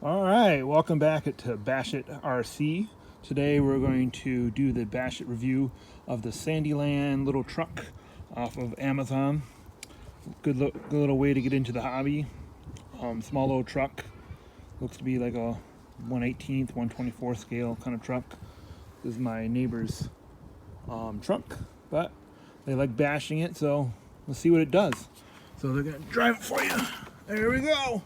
All right, welcome back to Bash It RC. Today we're going to do the Bash It review of the Sandyland little truck off of Amazon. Good little way to get into the hobby. Small little truck. Looks to be like a 1/18th, 1/24th scale kind of truck. This is my neighbor's truck, but they like bashing it, so let's see what it does. So they're gonna drive it for you. There we go.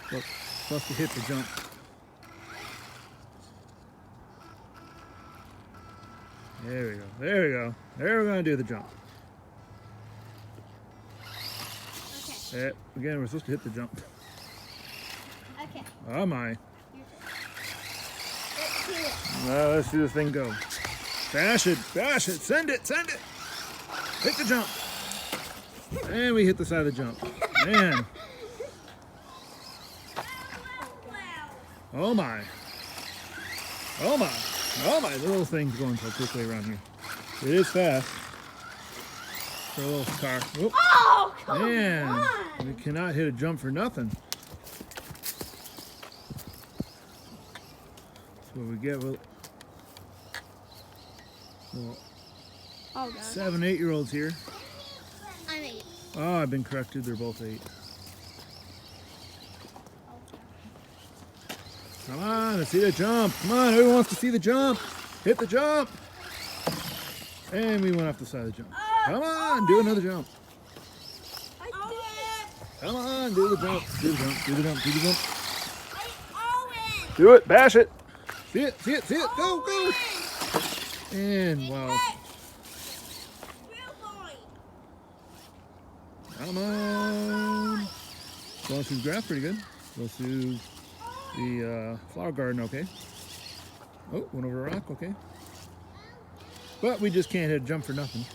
Look, supposed to hit the jump. There we go. There we go. There we're gonna do the jump. Okay. Again, we're supposed to hit the jump. Okay. Oh my. Let's do it. Well, let's see this thing go. Bash it, send it, send it. Hit the jump. And we hit the side of the jump. Man. Oh my. Oh my. Oh my, the little thing's going so quickly around here. It is fast. For a little car. Whoop. Oh, come Man, on. we cannot hit a jump for nothing. That's what we get with well, Oh, God. 7, 8-year-olds here. I'm 8. Oh, I've been corrected. They're both 8. Come on, let's see the jump. Come on, everyone wants to see the jump. Hit the jump. And we went off the side of the jump. Come on, do another jump. Come on, do the jump. Do the jump, do the jump, do the jump. Do it, bash it. See it, see it, see it. Go, go. And wow. Come on. Going through the grass pretty good. Go through the flower garden, okay. Oh, went over a rock, okay. But we just can't hit a jump for nothing.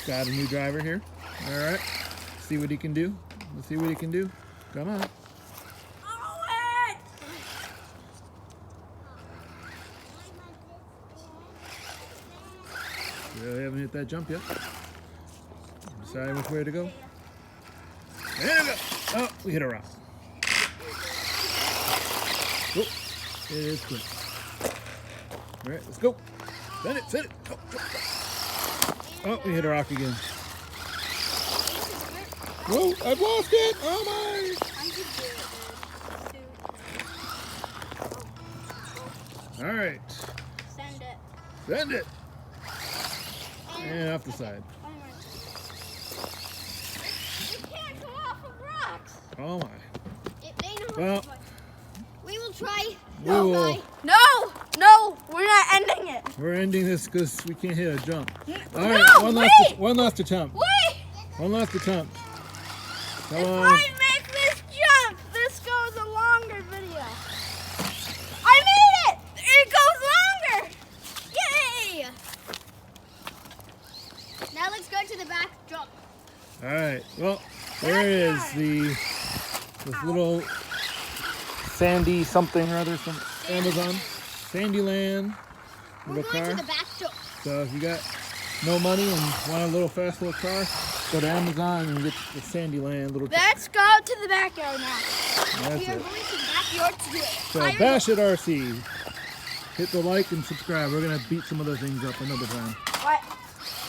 Got a new driver here. All right. See what he can do. Let's see what he can do. Come on. Really haven't hit that jump yet. Deciding which way to go. There we go. Oh, we hit a rock. Oh, it is quick. All right, let's go. Send it, send it. Go, go, go. Oh, we hit a rock again. Whoa, I've lost it. Oh my. All right. Send it. Send it. And off the side. We can't go off of rocks. Oh my. It may not. Well, We will try. we will. No, we're not ending it. We're ending this because we can't hit a jump. All No, right, wait. one last attempt. Wait. One last attempt. Come If on. I make this jump, this goes a longer video. I made it! It goes longer! Yay! Now let's go to the back jump. All right. Well, there it is. This little Sandy something or other from Amazon. Sandyland We're little going car. to the back jump. So if you got no money and want a little fast little car, go to Amazon and get the Sandyland little truck. Let's go to the backyard now. That's We are it. going to the backyard to do it. So Bash It RC. Hit the like and subscribe. We're gonna beat some other things up another time. What?